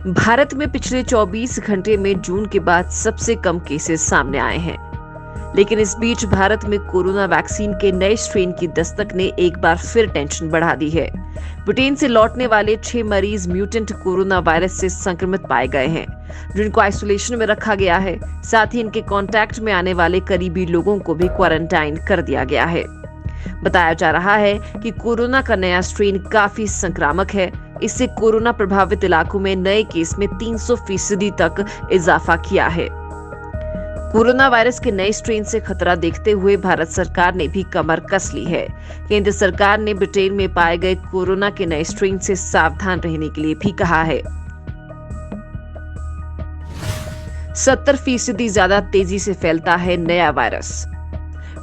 भारत में पिछले 24 घंटे में जून के बाद सबसे कम केसेस सामने आए हैं। लेकिन इस बीच भारत में कोरोना वैक्सीन के नए स्ट्रेन की दस्तक ने एक बार फिर टेंशन बढ़ा दी है। ब्रिटेन से लौटने वाले 6 मरीज म्यूटेंट कोरोना वायरस से संक्रमित पाए गए हैं, जिनको आइसोलेशन में रखा गया है। साथ ही इनके कांटेक्ट में आने वाले करीबी लोगों को भी क्वारंटाइन कर दिया गया है। बताया जा रहा है कि कोरोना का नया स्ट्रेन काफी संक्रामक है। इससे कोरोना प्रभावित इलाकों में नए केस में 300% तक इजाफा किया है। कोरोना वायरस के नए स्ट्रेन से खतरा देखते हुए भारत सरकार ने भी कमर कस ली है। केंद्र सरकार ने ब्रिटेन में पाए गए कोरोना के नए स्ट्रेन से सावधान रहने के लिए भी कहा है। 70% ज्यादा तेजी से फैलता है नया वायरस।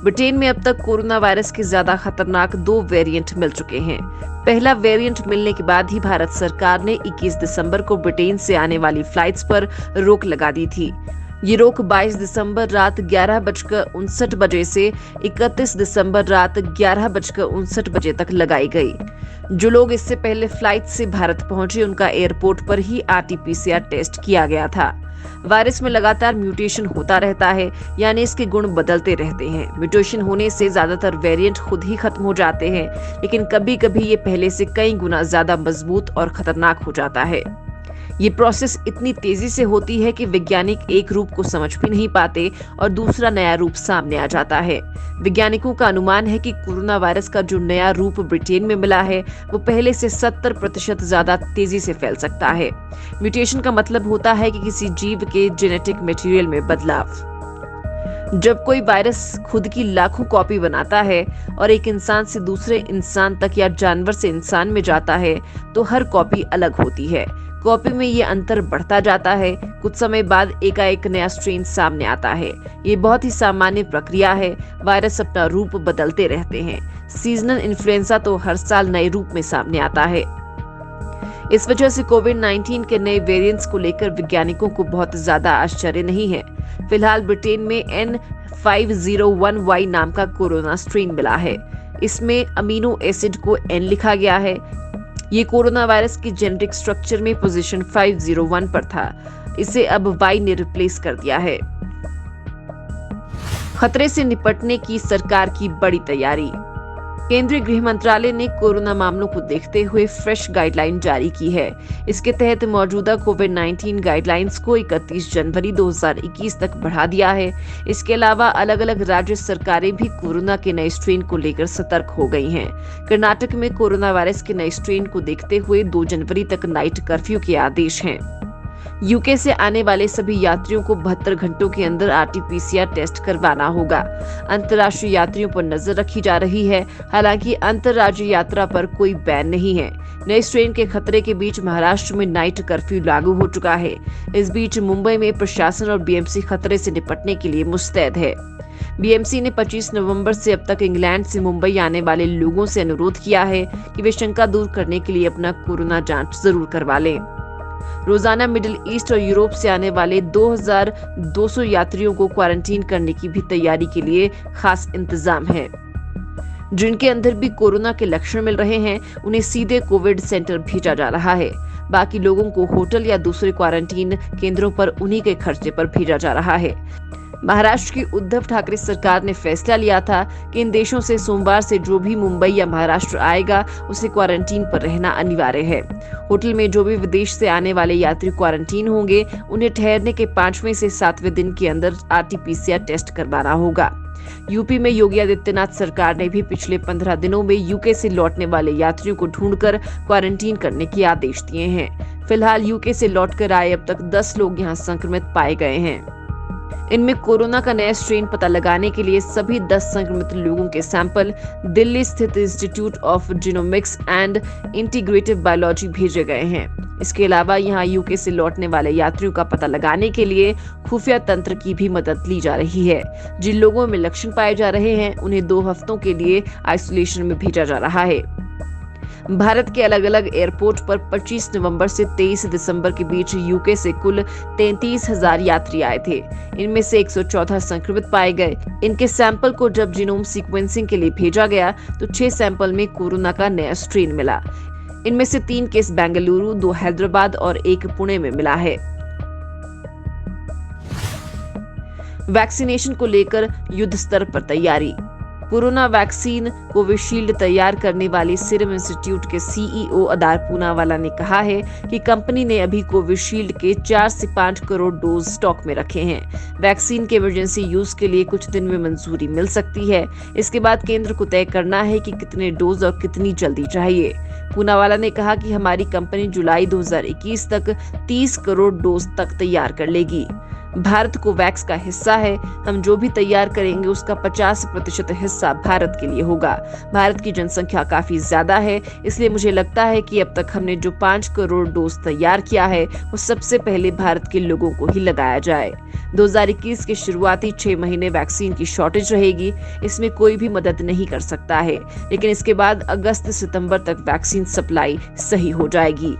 ब्रिटेन में अब तक कोरोना वायरस के ज्यादा खतरनाक 2 वेरिएंट मिल चुके हैं। पहला वेरिएंट मिलने के बाद ही भारत सरकार ने 21 दिसंबर को ब्रिटेन से आने वाली फ्लाइट्स पर रोक लगा दी थी। ये रोक 22 दिसंबर रात 11:59 बजे से 31 दिसंबर रात 11:59 बजे तक लगाई गई। जो लोग इससे पहले फ्लाइट से भारत पहुंचे, उनका एयरपोर्ट पर ही RT-PCR टेस्ट किया गया था। वायरस में लगातार म्यूटेशन होता रहता है, यानी इसके गुण बदलते रहते हैं। म्यूटेशन होने से ज्यादातर वेरिएंट खुद ही खत्म हो जाते हैं, लेकिन कभी कभी ये पहले से कई गुना ज्यादा मजबूत और खतरनाक हो जाता है। ये प्रोसेस इतनी तेजी से होती है कि वैज्ञानिक एक रूप को समझ भी नहीं पाते और दूसरा नया रूप सामने आ जाता है। वैज्ञानिकों का अनुमान है कि कोरोना वायरस का जो नया रूप ब्रिटेन में मिला है, वो पहले से 70% ज्यादा तेजी से फैल सकता है। म्यूटेशन का मतलब होता है कि किसी जीव के जेनेटिक मटेरियल में बदलाव। जब कोई वायरस खुद की लाखों कॉपी बनाता है और एक इंसान से दूसरे इंसान तक या जानवर से इंसान में जाता है, तो हर कॉपी अलग होती है। कॉपी में ये अंतर बढ़ता जाता है। कुछ समय बाद एकाएक नया स्ट्रेन सामने आता है। ये बहुत ही सामान्य प्रक्रिया है। वायरस अपना रूप बदलते रहते हैं। सीजनल इन्फ्लुएंजा तो हर साल नए रूप में सामने आता है। इस वजह से कोविड-19 के नए वेरिएंट्स को लेकर वैज्ञानिकों को बहुत ज्यादा आश्चर्य नहीं है। फिलहाल ब्रिटेन में N501Y नाम का कोरोना स्ट्रेन मिला है। इसमें अमीनो एसिड को N लिखा गया है। ये कोरोना वायरस की जेनेटिक स्ट्रक्चर में पोजीशन 501 पर था। इसे अब Y ने रिप्लेस कर दिया है। खतरे से निपटने की सरकार की बड़ी तैयारी। केंद्रीय गृह मंत्रालय ने कोरोना मामलों को देखते हुए फ्रेश गाइडलाइन जारी की है। इसके तहत मौजूदा कोविड-19 गाइडलाइंस को 31 जनवरी 2021 तक बढ़ा दिया है। इसके अलावा अलग अलग राज्य सरकारें भी कोरोना के नए स्ट्रेन को लेकर सतर्क हो गई हैं। कर्नाटक में कोरोना वायरस के नए स्ट्रेन को देखते हुए 2 जनवरी तक नाइट कर्फ्यू के आदेश हैं। यूके से आने वाले सभी यात्रियों को 72 घंटों के अंदर RT-PCR टेस्ट करवाना होगा। अंतर्राष्ट्रीय यात्रियों पर नजर रखी जा रही है। हालांकि अंतर्राज्यीय यात्रा पर कोई बैन नहीं है। नए स्ट्रेन के खतरे के बीच महाराष्ट्र में नाइट कर्फ्यू लागू हो चुका है। इस बीच मुंबई में प्रशासन और BMC खतरे से निपटने के लिए मुस्तैद है। BMC ने 25 नवंबर से अब तक इंग्लैंड से मुंबई आने वाले लोगों से अनुरोध किया है कि वे शंका दूर करने के लिए अपना कोरोना जांच जरूर करवा लें। रोजाना मिडिल ईस्ट और यूरोप से आने वाले 2200 यात्रियों को क्वारंटीन करने की भी तैयारी के लिए खास इंतजाम है। जिनके अंदर भी कोरोना के लक्षण मिल रहे हैं, उन्हें सीधे कोविड सेंटर भेजा जा रहा है। बाकी लोगों को होटल या दूसरे क्वारंटीन केंद्रों पर उन्हीं के खर्चे पर भेजा जा रहा है। महाराष्ट्र की उद्धव ठाकरे सरकार ने फैसला लिया था कि इन देशों से सोमवार से जो भी मुंबई या महाराष्ट्र आएगा, उसे क्वारंटीन पर रहना अनिवार्य है। होटल में जो भी विदेश से आने वाले यात्री क्वारंटीन होंगे, उन्हें ठहरने के 5वें से 7वें दिन के अंदर RT-PCR टेस्ट करवाना होगा। यूपी में योगी आदित्यनाथ सरकार ने भी पिछले 15 दिनों में यूके से लौटने वाले यात्रियों को ढूंढकर क्वारंटीन करने के आदेश दिए हैं। फिलहाल यूके से लौटकर आए अब तक 10 लोग यहाँ संक्रमित पाए गए हैं। इनमें कोरोना का नया स्ट्रेन पता लगाने के लिए सभी 10 संक्रमित लोगों के सैंपल दिल्ली स्थित institute of genomics and integrative biology भेजे गए हैं। इसके अलावा यहां यूके से लौटने वाले यात्रियों का पता लगाने के लिए खुफिया तंत्र की भी मदद ली जा रही है। जिन लोगों में लक्षण पाए जा रहे हैं, उन्हें 2 हफ्तों के लिए आइसोलेशन में भेजा जा रहा है। भारत के अलग अलग एयरपोर्ट पर 25 नवंबर से 23 दिसंबर के बीच यूके से कुल 33,000 यात्री आए थे। इनमें से 114 संक्रमित पाए गए। इनके सैंपल को जब जीनोम सीक्वेंसिंग के लिए भेजा गया तो 6 सैंपल में कोरोना का नया स्ट्रेन मिला। इनमें से 3 केस बेंगलुरु, 2 हैदराबाद और 1 पुणे में मिला है। वैक्सीनेशन को लेकर युद्ध स्तर पर तैयारी। कोरोना वैक्सीन कोविशील्ड तैयार करने वाली सीरम इंस्टीट्यूट के सीईओ अदार पूनावाला ने कहा है कि कंपनी ने अभी कोविशील्ड के 4 से 5 करोड़ डोज स्टॉक में रखे हैं। वैक्सीन के इमरजेंसी यूज के लिए कुछ दिन में मंजूरी मिल सकती है। इसके बाद केंद्र को तय करना है कि कितने डोज और कितनी जल्दी चाहिए। पूनावाला ने कहा कि हमारी कंपनी जुलाई 2021 तक 30 करोड़ डोज तक तैयार कर लेगी। भारत कोवैक्स का हिस्सा है। हम जो भी तैयार करेंगे उसका 50% हिस्सा भारत के लिए होगा। भारत की जनसंख्या काफी ज्यादा है, इसलिए मुझे लगता है कि अब तक हमने जो 5 करोड़ डोज तैयार किया है वो सबसे पहले भारत के लोगों को ही लगाया जाए। 2021 के शुरुआती 6 महीने वैक्सीन की शॉर्टेज रहेगी। इसमें कोई भी मदद नहीं कर सकता है, लेकिन इसके बाद अगस्त सितंबर तक वैक्सीन सप्लाई सही हो जाएगी।